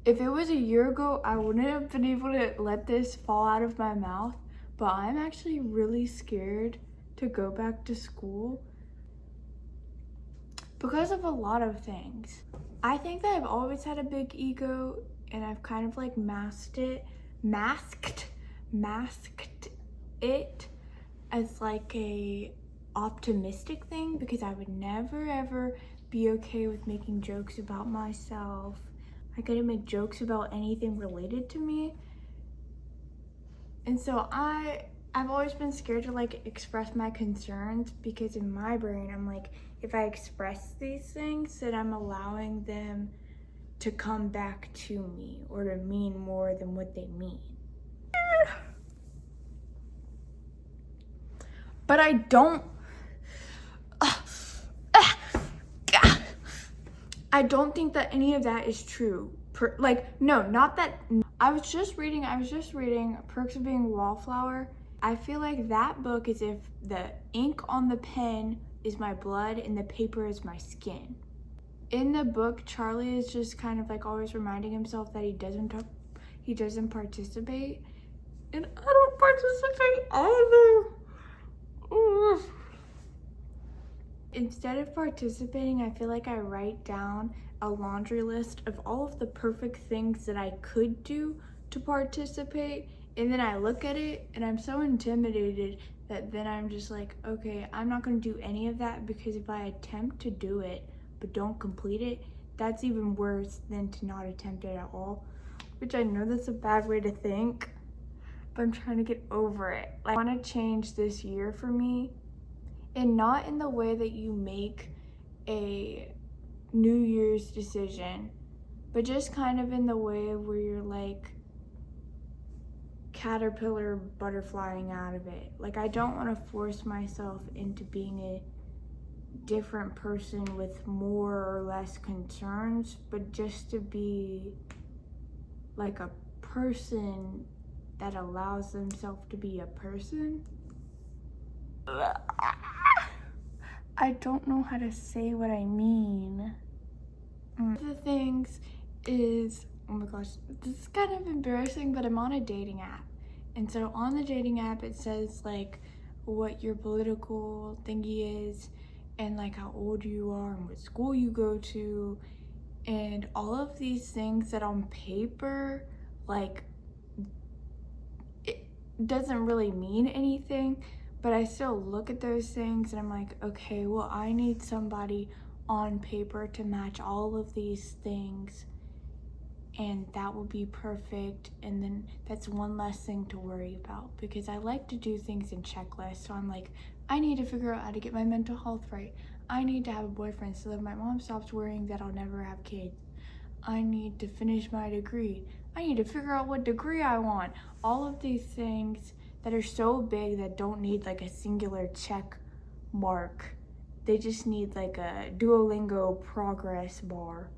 If it was a year ago, I wouldn't have been able to let this fall out of my mouth, but I'm actually really scared to go back to school because of a lot of things. I think that I've always had a big ego and I've kind of like masked it as like a optimistic thing, because I would never ever be okay with making jokes about myself. I couldn't make jokes about anything related to me. And so I've always been scared to like express my concerns, because in my brain I'm like, if I express these things, then I'm allowing them to come back to me or to mean more than what they mean. But I don't think that any of that is true. No, not that. I was just reading Perks of Being a Wallflower. I feel like that book is if the ink on the pen is my blood and the paper is my skin. In the book, Charlie is just kind of like always reminding himself that he doesn't participate. And I don't participate either. Instead of participating, I feel like I write down a laundry list of all of the perfect things that I could do to participate, and then I look at it and I'm so intimidated that then I'm just like, okay, I'm not going to do any of that, because if I attempt to do it but don't complete it, that's even worse than to not attempt it at all, which I know that's a bad way to think, but I'm trying to get over it. Like, I want to change this year for me, and not in the way that you make a New Year's decision, but just kind of in the way where you're like caterpillar butterflying out of it. Like, I don't want to force myself into being a different person with more or less concerns, but just to be like a person that allows themselves to be a person. I don't know how to say what I mean. One of the things is, oh my gosh, this is kind of embarrassing, but I'm on a dating app. And so on the dating app, it says like what your political thingy is, and like how old you are and what school you go to, and all of these things that on paper, like, it doesn't really mean anything. But I still look at those things and I'm like, okay, well, I need somebody on paper to match all of these things, and that will be perfect. And then that's one less thing to worry about, because I like to do things in checklists. So I'm like, I need to figure out how to get my mental health right. I need to have a boyfriend so that my mom stops worrying that I'll never have kids. I need to finish my degree. I need to figure out what degree I want. All of these things that are so big that don't need like a singular check mark. They just need like a Duolingo progress bar.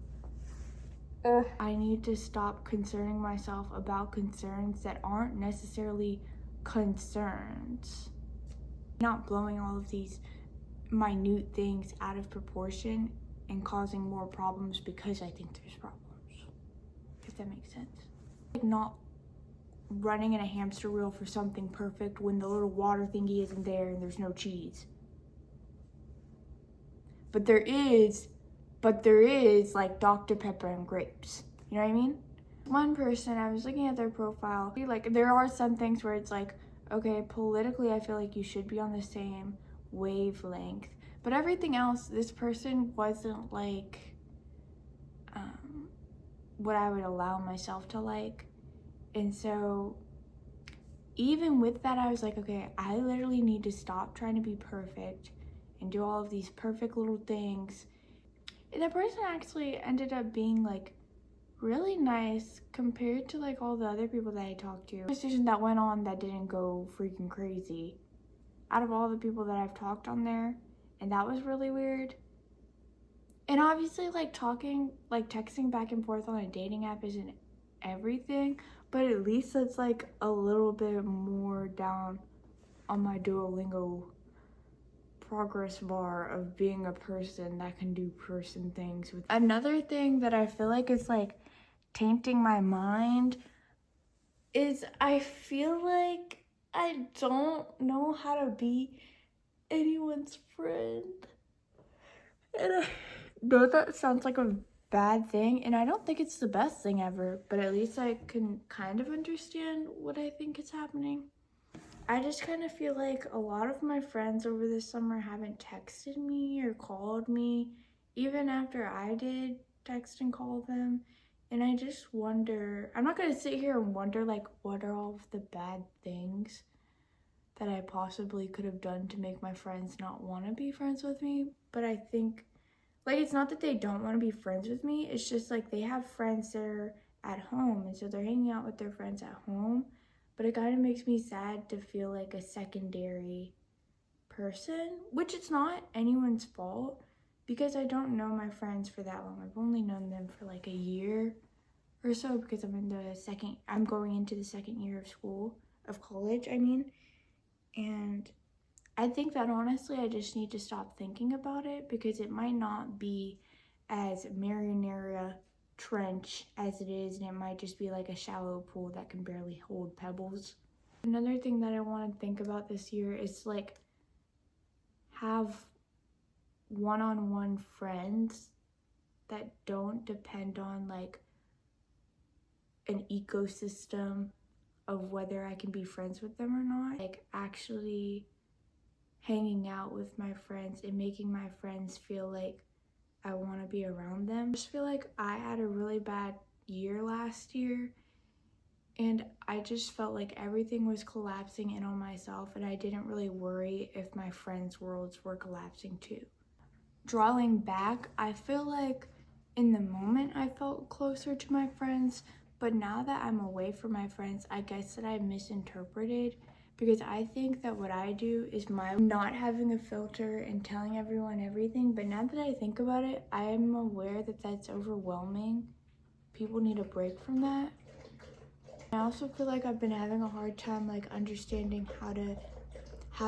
I need to stop concerning myself about concerns that aren't necessarily concerns. Not blowing all of these minute things out of proportion and causing more problems because I think there's problems. If that makes sense. Like, not running in a hamster wheel for something perfect when the little water thingy isn't there and there's no cheese. But there is like Dr. Pepper and grapes. You know what I mean? One person, I was looking at their profile, like, there are some things where it's like, okay, politically I feel like you should be on the same wavelength. But everything else, this person wasn't like what I would allow myself to like. And so even with that, I was like, okay, I literally need to stop trying to be perfect and do all of these perfect little things. And that person actually ended up being like really nice compared to like all the other people that I talked to. Conversation that went on that didn't go freaking crazy out of all the people that I've talked on there, and that was really weird. And obviously, like, texting back and forth on a dating app isn't everything, but at least it's like a little bit more down on my Duolingo progress bar of being a person that can do person things. With another thing that I feel like is like tainting my mind is I feel like I don't know how to be anyone's friend. And I know that sounds like a bad thing, and I don't think it's the best thing ever, but at least I can kind of understand what I think is happening. I just kind of feel like a lot of my friends over the summer haven't texted me or called me, even after I did text and call them. And I just wonder, I'm not going to sit here and wonder like what are all of the bad things that I possibly could have done to make my friends not want to be friends with me. But I think, like, it's not that they don't want to be friends with me. It's just like they have friends that are at home, and so they're hanging out with their friends at home. But it kind of makes me sad to feel like a secondary person, which it's not anyone's fault because I don't know my friends for that long. I've only known them for like a year or so because I'm going into the second year of college, I mean. And I think that honestly, I just need to stop thinking about it because it might not be as Marinara Trench as it is, and it might just be like a shallow pool that can barely hold pebbles. Another thing that I want to think about this year is like have one-on-one friends that don't depend on like an ecosystem of whether I can be friends with them or not. Like actually hanging out with my friends and making my friends feel like I want to be around them. I just feel like I had a really bad year last year, and I just felt like everything was collapsing in on myself, and I didn't really worry if my friends' worlds were collapsing too. Drawing back, I feel like in the moment I felt closer to my friends, but now that I'm away from my friends, I guess that I misinterpreted, because I think that what I do is my not having a filter and telling everyone everything. But now that I think about it, I am aware that that's overwhelming. People need a break from that. I also feel like I've been having a hard time like understanding how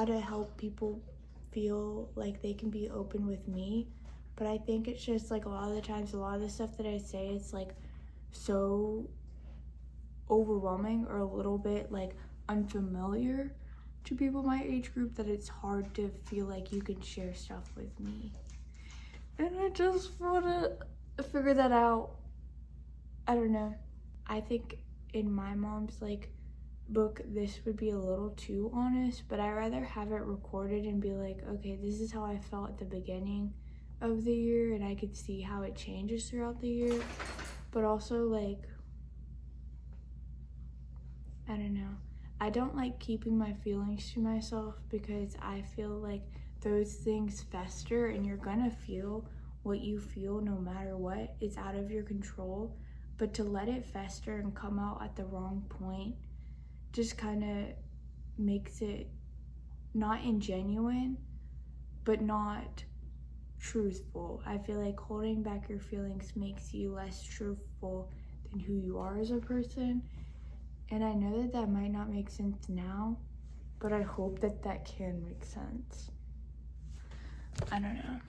to help people feel like they can be open with me. But I think it's just like a lot of the times, a lot of the stuff that I say, it's like so overwhelming or a little bit like unfamiliar to people my age group that it's hard to feel like you can share stuff with me. And I just want to figure that out. I don't know. I think in my mom's like book, this would be a little too honest, but I rather have it recorded and be like, okay, this is how I felt at the beginning of the year, and I could see how it changes throughout the year. But also like, I don't know. I don't like keeping my feelings to myself because I feel like those things fester, and you're gonna feel what you feel no matter what. It's out of your control. But to let it fester and come out at the wrong point just kind of makes it not ingenuine, but not truthful. I feel like holding back your feelings makes you less truthful than who you are as a person. And I know that that might not make sense now, but I hope that that can make sense. I don't know.